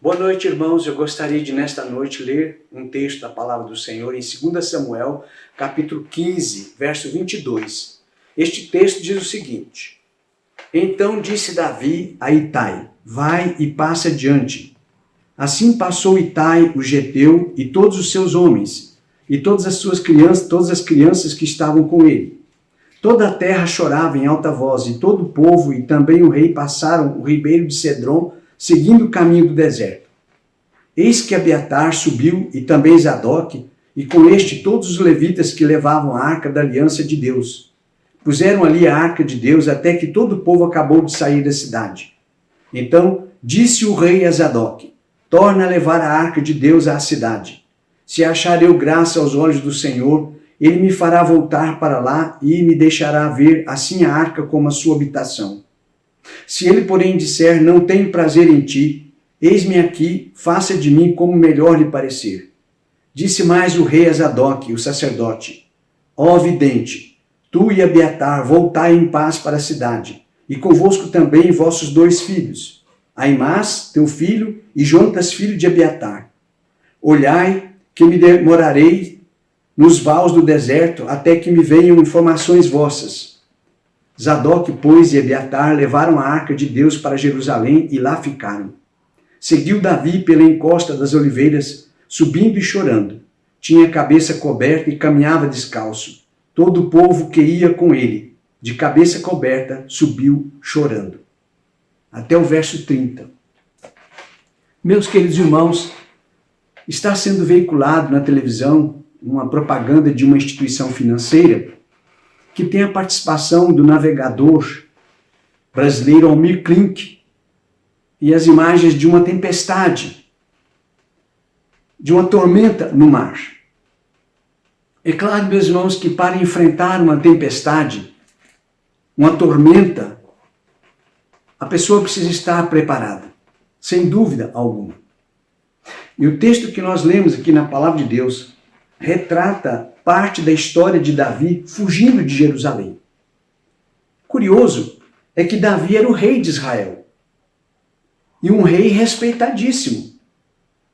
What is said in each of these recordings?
Boa noite, irmãos. Eu gostaria de, nesta noite, ler um texto da Palavra do Senhor em 2 Samuel, capítulo 15, verso 22. Este texto diz o seguinte: Então disse Davi a Itai: Vai e passa adiante. Assim passou Itai, o geteu, e todos os seus homens, e todas as crianças que estavam com ele. Toda a terra chorava em alta voz, e todo o povo e também o rei passaram o ribeiro de Cedron, seguindo o caminho do deserto. Eis que Abiatar subiu, e também Zadoque, e com este todos os levitas que levavam a arca da aliança de Deus. Puseram ali a arca de Deus até que todo o povo acabou de sair da cidade. Então disse o rei a Zadoque: Torna a levar a arca de Deus à cidade. Se achar eu graça aos olhos do Senhor, ele me fará voltar para lá e me deixará ver assim a arca como a sua habitação. Se ele, porém, disser: Não tenho prazer em ti, eis-me aqui, faça de mim como melhor lhe parecer. Disse mais o rei a Zadoque, o sacerdote: Ó vidente, tu e Abiatar voltai em paz para a cidade, e convosco também vossos 2 filhos, Aimás, teu filho, e Jonatas, filho de Abiatar. Olhai, que me demorarei nos vales do deserto, até que me venham informações vossas. Zadoque, pois, e Abiatar levaram a arca de Deus para Jerusalém e lá ficaram. Seguiu Davi pela encosta das oliveiras, subindo e chorando. Tinha a cabeça coberta e caminhava descalço. Todo o povo que ia com ele, de cabeça coberta, subiu chorando. Até o verso 30. Meus queridos irmãos, está sendo veiculado na televisão uma propaganda de uma instituição financeira que tem a participação do navegador brasileiro Almir Klink e as imagens de uma tempestade, de uma tormenta no mar. É claro, meus irmãos, que para enfrentar uma tempestade, uma tormenta, a pessoa precisa estar preparada, sem dúvida alguma. E o texto que nós lemos aqui na Palavra de Deus retrata parte da história de Davi fugindo de Jerusalém. Curioso é que Davi era o rei de Israel e um rei respeitadíssimo.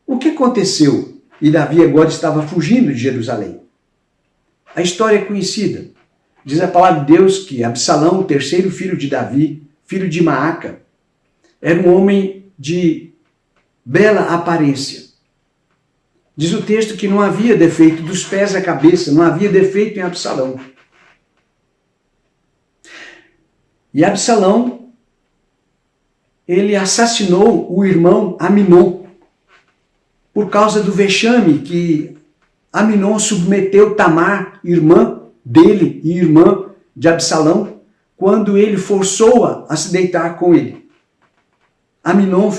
O que aconteceu? E Davi agora estava fugindo de Jerusalém. A história é conhecida. Diz a Palavra de Deus que Absalão, o terceiro filho de Davi, filho de Maaca, era um homem de bela aparência. Diz o texto que não havia defeito dos pés à cabeça, não havia defeito em Absalão. E Absalão, ele assassinou o irmão Aminon por causa do vexame que Aminon submeteu Tamar, irmã dele e irmã de Absalão, quando ele forçou-a a se deitar com ele. Aminon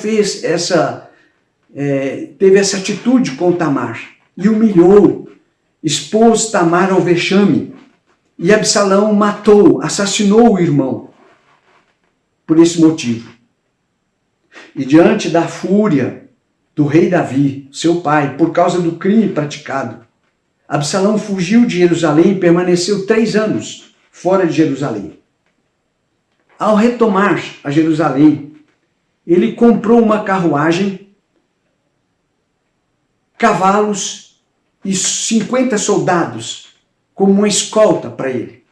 teve essa atitude com Tamar e humilhou, expôs Tamar ao vexame, e Absalão assassinou o irmão por esse motivo. E diante da fúria do rei Davi, seu pai, por causa do crime praticado, Absalão fugiu de Jerusalém e permaneceu 3 anos fora de Jerusalém. Ao retomar a Jerusalém, ele comprou uma carruagem, cavalos e 50 soldados como uma escolta para ele.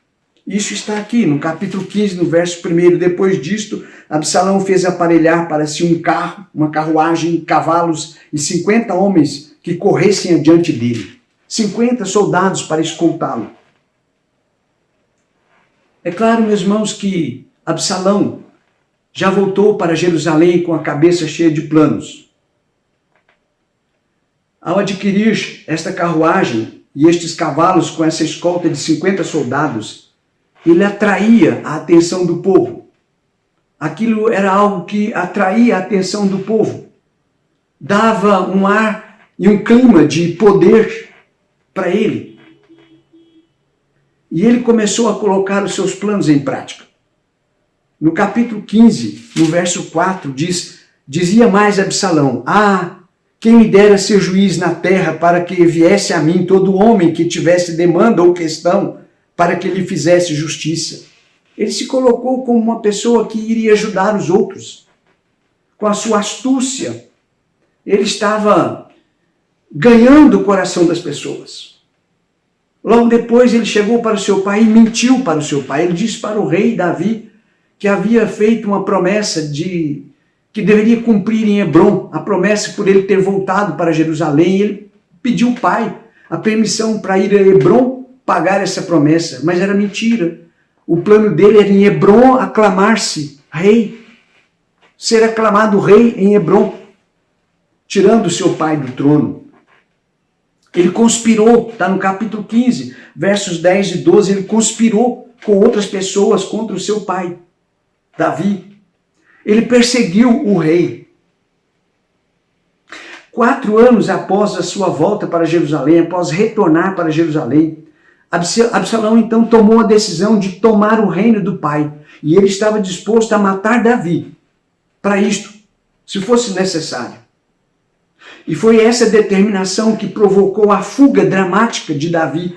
Isso está aqui no capítulo 15, no verso 1. Depois disto, Absalão fez aparelhar para si um carro, uma carruagem, cavalos e 50 homens que corressem adiante dele. 50 soldados para escoltá-lo. É claro, meus irmãos, que Absalão já voltou para Jerusalém com a cabeça cheia de planos. Ao adquirir esta carruagem e estes cavalos com essa escolta de 50 soldados, ele atraía a atenção do povo. Aquilo era algo que atraía a atenção do povo. Dava um ar e um clima de poder para ele. E ele começou a colocar os seus planos em prática. No capítulo 15, no verso 4, dizia mais Absalão: quem me dera ser juiz na terra, para que viesse a mim todo homem que tivesse demanda ou questão, para que lhe fizesse justiça. Ele se colocou como uma pessoa que iria ajudar os outros, com a sua astúcia, ele estava ganhando o coração das pessoas. Logo depois ele chegou para o seu pai e mentiu para o seu pai. Ele disse para o rei Davi que havia feito uma promessa que deveria cumprir em Hebrom, a promessa por ele ter voltado para Jerusalém. E ele pediu ao pai a permissão para ir a Hebrom pagar essa promessa, mas era mentira. O plano dele era em Hebrom aclamar-se rei, ser aclamado rei em Hebrom, tirando seu pai do trono. Ele conspirou, está no capítulo 15, versos 10 e 12, ele conspirou com outras pessoas contra o seu pai, Davi. Ele perseguiu o rei. 4 anos após a sua volta para Jerusalém, após retornar para Jerusalém, Absalão então tomou a decisão de tomar o reino do pai. E ele estava disposto a matar Davi para isto, se fosse necessário. E foi essa determinação que provocou a fuga dramática de Davi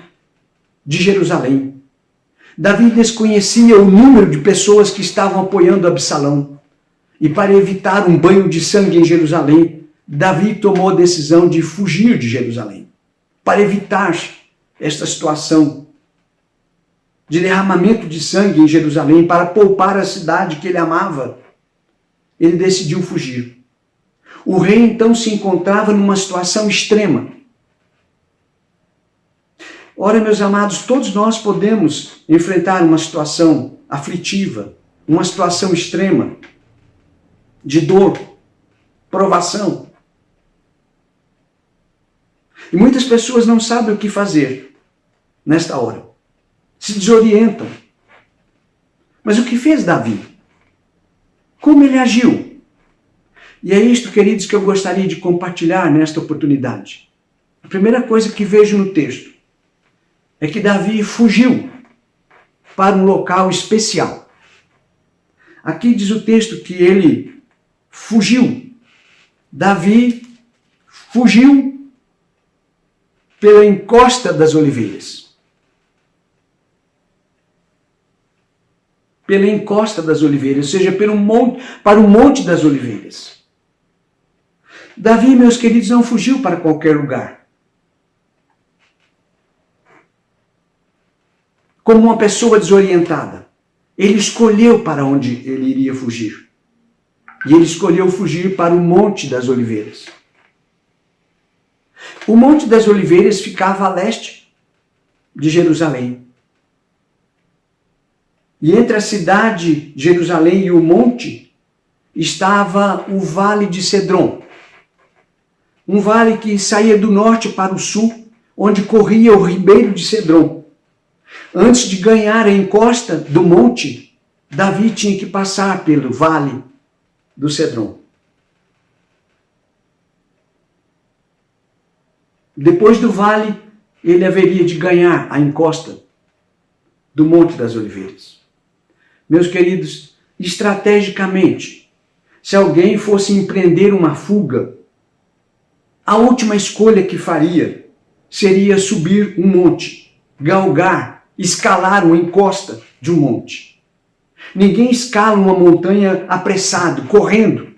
de Jerusalém. Davi desconhecia o número de pessoas que estavam apoiando Absalão. E para evitar um banho de sangue em Jerusalém, Davi tomou a decisão de fugir de Jerusalém. Para evitar esta situação de derramamento de sangue em Jerusalém, para poupar a cidade que ele amava, ele decidiu fugir. O rei então se encontrava numa situação extrema. Ora, meus amados, todos nós podemos enfrentar uma situação aflitiva, uma situação extrema, de dor, provação. E muitas pessoas não sabem o que fazer nesta hora. Se desorientam. Mas o que fez Davi? Como ele agiu? E é isto, queridos, que eu gostaria de compartilhar nesta oportunidade. A primeira coisa que vejo no texto é que Davi fugiu para um local especial. Aqui diz o texto que ele fugiu. Davi fugiu pela encosta das oliveiras. Pela encosta das oliveiras, ou seja, para o monte das oliveiras. Davi, meus queridos, não fugiu para qualquer lugar. Como uma pessoa desorientada. Ele escolheu para onde ele iria fugir. E ele escolheu fugir para o Monte das Oliveiras. O Monte das Oliveiras ficava a leste de Jerusalém. E entre a cidade de Jerusalém e o monte estava o Vale de Cedron. Um vale que saía do norte para o sul, onde corria o ribeiro de Cedron. Antes de ganhar a encosta do monte, Davi tinha que passar pelo vale do Cedron. Depois do vale, ele haveria de ganhar a encosta do Monte das Oliveiras. Meus queridos, estrategicamente, se alguém fosse empreender uma fuga, a última escolha que faria seria subir um monte, galgar, escalar uma encosta de um monte. Ninguém escala uma montanha apressado, correndo.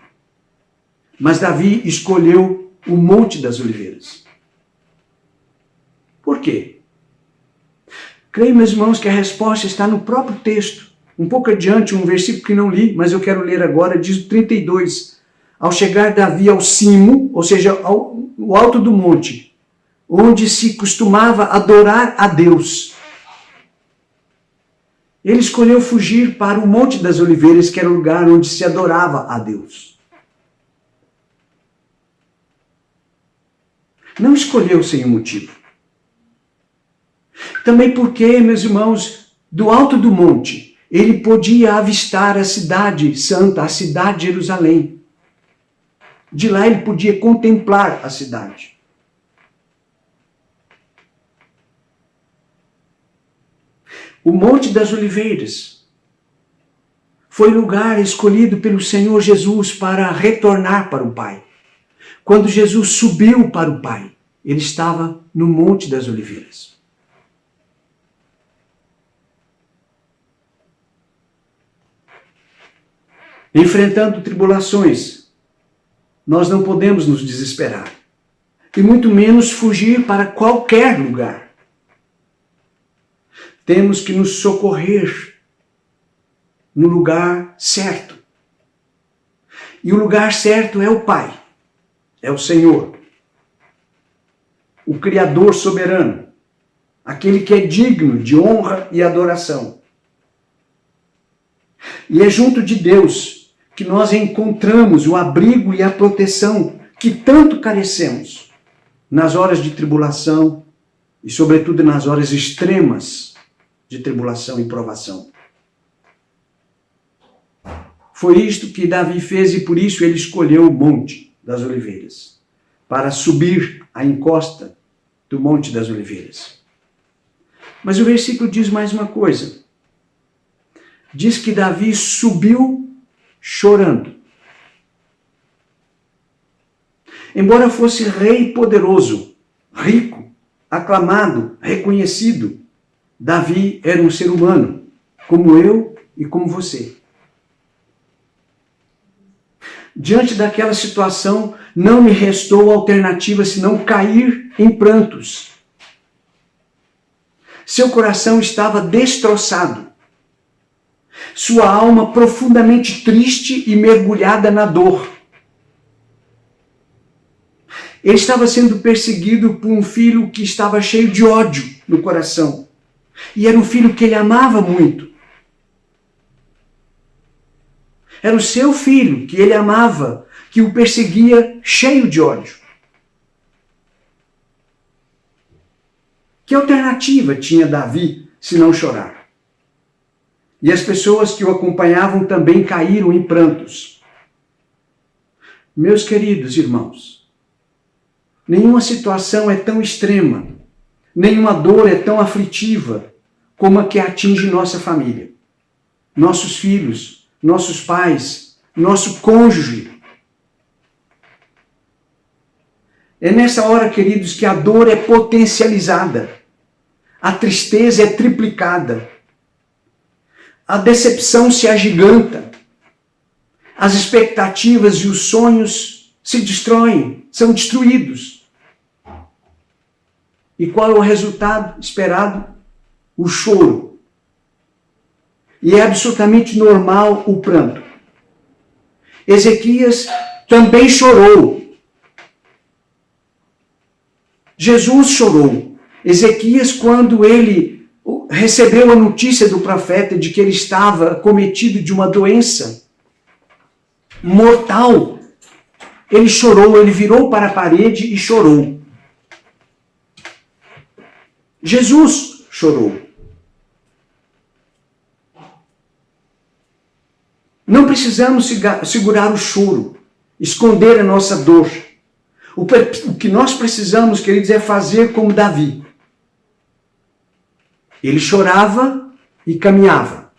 Mas Davi escolheu o Monte das Oliveiras. Por quê? Creio, meus irmãos, que a resposta está no próprio texto. Um pouco adiante, um versículo que não li, mas eu quero ler agora, diz o 32. Ao chegar Davi ao cimo, ou seja, ao alto do monte, onde se costumava adorar a Deus, ele escolheu fugir para o Monte das Oliveiras, que era o lugar onde se adorava a Deus. Não escolheu sem um motivo. Também porque, meus irmãos, do alto do monte, ele podia avistar a cidade santa, a cidade de Jerusalém. De lá ele podia contemplar a cidade. O Monte das Oliveiras foi lugar escolhido pelo Senhor Jesus para retornar para o Pai. Quando Jesus subiu para o Pai, ele estava no Monte das Oliveiras. Enfrentando tribulações, nós não podemos nos desesperar. E muito menos fugir para qualquer lugar. Temos que nos socorrer no lugar certo. E o lugar certo é o Pai, é o Senhor, o Criador soberano, aquele que é digno de honra e adoração. E é junto de Deus que nós encontramos o abrigo e a proteção que tanto carecemos nas horas de tribulação e, sobretudo, nas horas extremas de tribulação e provação. Foi isto que Davi fez e por isso ele escolheu o Monte das Oliveiras, para subir a encosta do Monte das Oliveiras. Mas o versículo diz mais uma coisa. Diz que Davi subiu chorando. Embora fosse rei poderoso, rico, aclamado, reconhecido, Davi era um ser humano, como eu e como você. Diante daquela situação, não me restou alternativa senão cair em prantos. Seu coração estava destroçado. Sua alma profundamente triste e mergulhada na dor. Ele estava sendo perseguido por um filho que estava cheio de ódio no coração. E era um filho que ele amava muito. Era o seu filho que ele amava, que o perseguia cheio de ódio. Que alternativa tinha Davi se não chorar? E as pessoas que o acompanhavam também caíram em prantos. Meus queridos irmãos, nenhuma situação é tão extrema, nenhuma dor é tão aflitiva como a que atinge nossa família, nossos filhos, nossos pais, nosso cônjuge. É nessa hora, queridos, que a dor é potencializada, a tristeza é triplicada, a decepção se agiganta, as expectativas e os sonhos se destroem, são destruídos. E qual é o resultado esperado? O choro. E é absolutamente normal o pranto. Ezequias também chorou. Jesus chorou. Ezequias, quando ele recebeu a notícia do profeta de que ele estava cometido de uma doença mortal, ele chorou, ele virou para a parede e chorou. Jesus chorou. Não precisamos segurar o choro, esconder a nossa dor. O que nós precisamos, queridos, é fazer como Davi. Ele chorava e caminhava.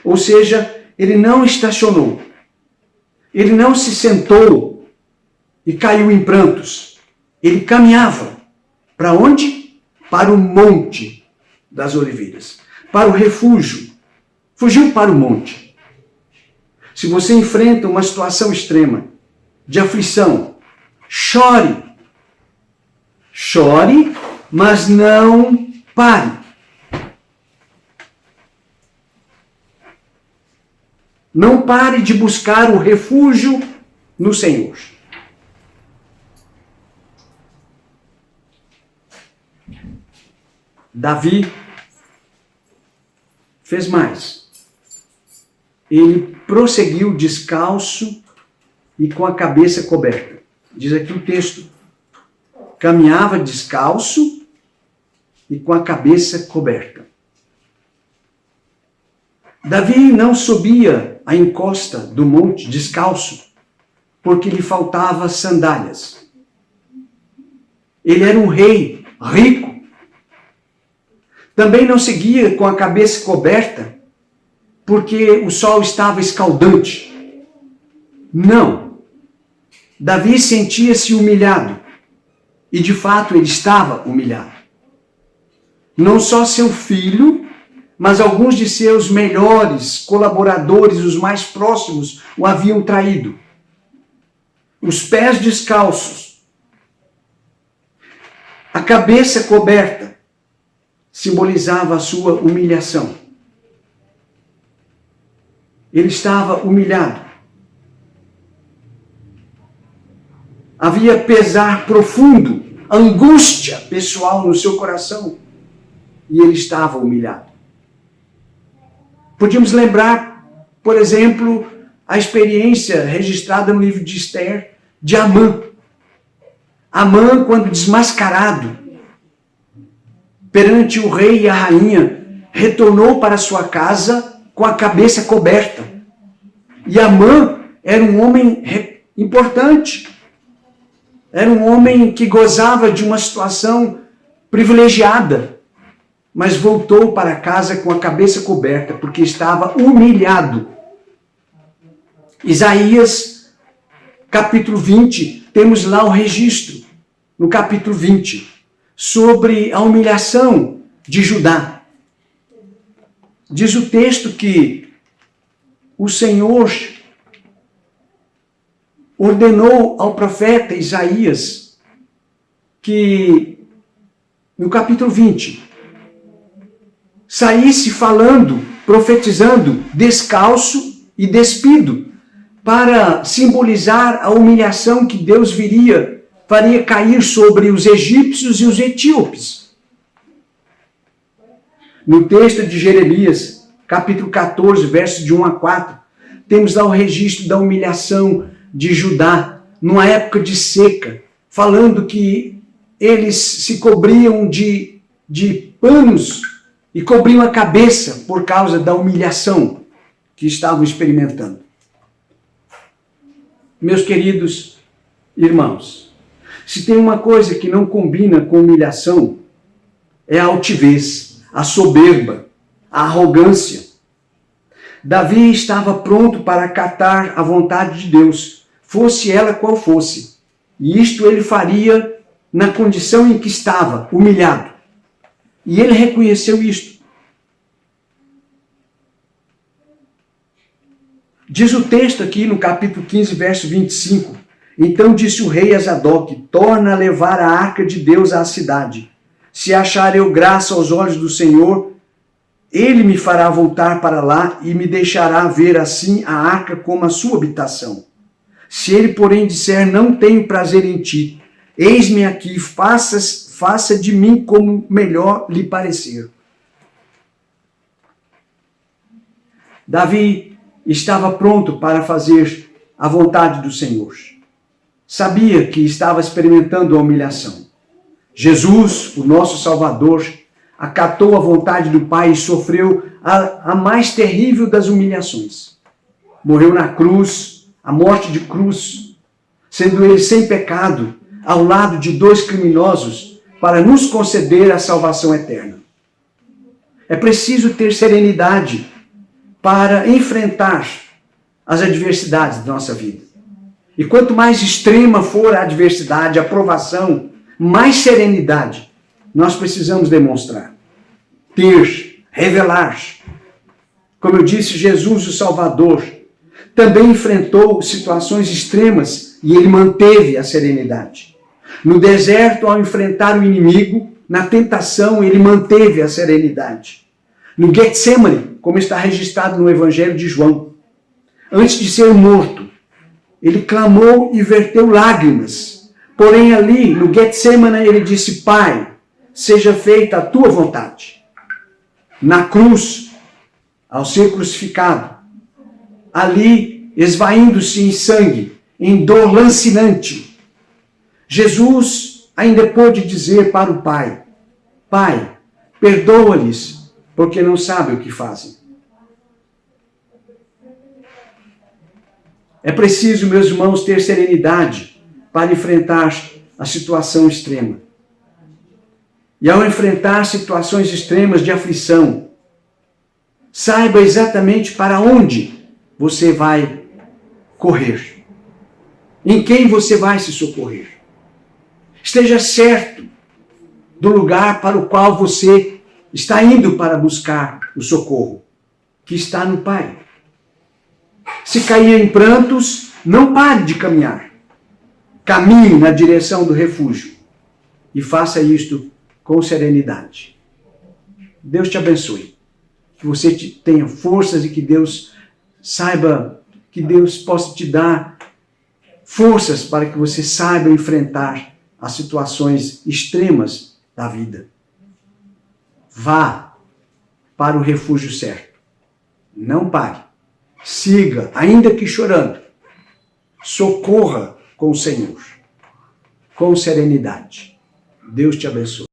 Ou seja, ele não estacionou. Ele não se sentou e caiu em prantos. Ele caminhava. Para onde? Para o Monte das Oliveiras. Para o refúgio. Fugiu para o monte. Se você enfrenta uma situação extrema de aflição, chore. Chore, mas não pare. Não pare de buscar o refúgio no Senhor. Davi fez mais. Ele prosseguiu descalço e com a cabeça coberta. Diz aqui o texto. Caminhava descalço e com a cabeça coberta. Davi não subia a encosta do monte descalço porque lhe faltava sandálias. Ele era um rei rico. Também não seguia com a cabeça coberta porque o sol estava escaldante. Não. Davi sentia-se humilhado. E de fato ele estava humilhado. Não só seu filho, mas alguns de seus melhores colaboradores, os mais próximos, o haviam traído. os pés descalços, a cabeça coberta, simbolizava a sua humilhação. Ele estava humilhado. Havia pesar profundo, angústia pessoal no seu coração. E ele estava humilhado. Podíamos lembrar, por exemplo, a experiência registrada no livro de Esther de Amã. Amã, quando desmascarado perante o rei e a rainha, retornou para sua casa com a cabeça coberta. E Amã era um homem importante. Era um homem que gozava de uma situação privilegiada, mas voltou para casa com a cabeça coberta, porque estava humilhado. Isaías, capítulo 20, temos lá o registro, no capítulo 20, sobre a humilhação de Judá. Diz o texto que o Senhor ordenou ao profeta Isaías que, no capítulo 20, saísse falando, profetizando, descalço e despido, para simbolizar a humilhação que Deus faria cair sobre os egípcios e os etíopes. No texto de Jeremias, capítulo 14, versos de 1 a 4, temos lá o registro da humilhação de Judá, numa época de seca, falando que eles se cobriam de panos e cobriam a cabeça por causa da humilhação que estavam experimentando. Meus queridos irmãos, se tem uma coisa que não combina com humilhação, é a altivez, a soberba, a arrogância. Davi estava pronto para acatar a vontade de Deus, fosse ela qual fosse. E isto ele faria na condição em que estava, humilhado. E ele reconheceu isto. Diz o texto aqui no capítulo 15, verso 25. Então disse o rei a Zadok: torna a levar a arca de Deus à cidade. Se achar eu graça aos olhos do Senhor, ele me fará voltar para lá e me deixará ver assim a arca como a sua habitação. Se ele, porém, disser: não tenho prazer em ti, eis-me aqui, faça de mim como melhor lhe parecer. Davi estava pronto para fazer a vontade do Senhor. Sabia que estava experimentando a humilhação. Jesus, o nosso Salvador, acatou a vontade do Pai e sofreu a mais terrível das humilhações. Morreu na cruz, a morte de cruz, sendo ele sem pecado, ao lado de dois criminosos, para nos conceder a salvação eterna. É preciso ter serenidade para enfrentar as adversidades da nossa vida. E quanto mais extrema for a adversidade, a provação, mais serenidade nós precisamos demonstrar. Ter, revelar. Como eu disse, Jesus, o Salvador, também enfrentou situações extremas e ele manteve a serenidade. No deserto, ao enfrentar o inimigo, na tentação, ele manteve a serenidade. No Getsemane, como está registrado no Evangelho de João, antes de ser morto, ele clamou e verteu lágrimas. Porém, ali, no Getsemane, ele disse: Pai, seja feita a tua vontade. Na cruz, ao ser crucificado, ali, esvaindo-se em sangue, em dor lancinante, Jesus ainda pôde dizer para o Pai: Pai, perdoa-lhes, porque não sabem o que fazem. É preciso, meus irmãos, ter serenidade para enfrentar a situação extrema. E ao enfrentar situações extremas de aflição, saiba exatamente para onde você vai correr. Em quem você vai se socorrer. Esteja certo do lugar para o qual você está indo para buscar o socorro, que está no Pai. Se cair em prantos, não pare de caminhar. caminhe na direção do refúgio e faça isto com serenidade. Deus te abençoe. Que você tenha forças e que Deus saiba, que Deus possa te dar forças para que você saiba enfrentar as situações extremas da vida. Vá para o refúgio certo. Não pare. Siga, ainda que chorando. Socorra com o Senhor. Com serenidade. Deus te abençoe.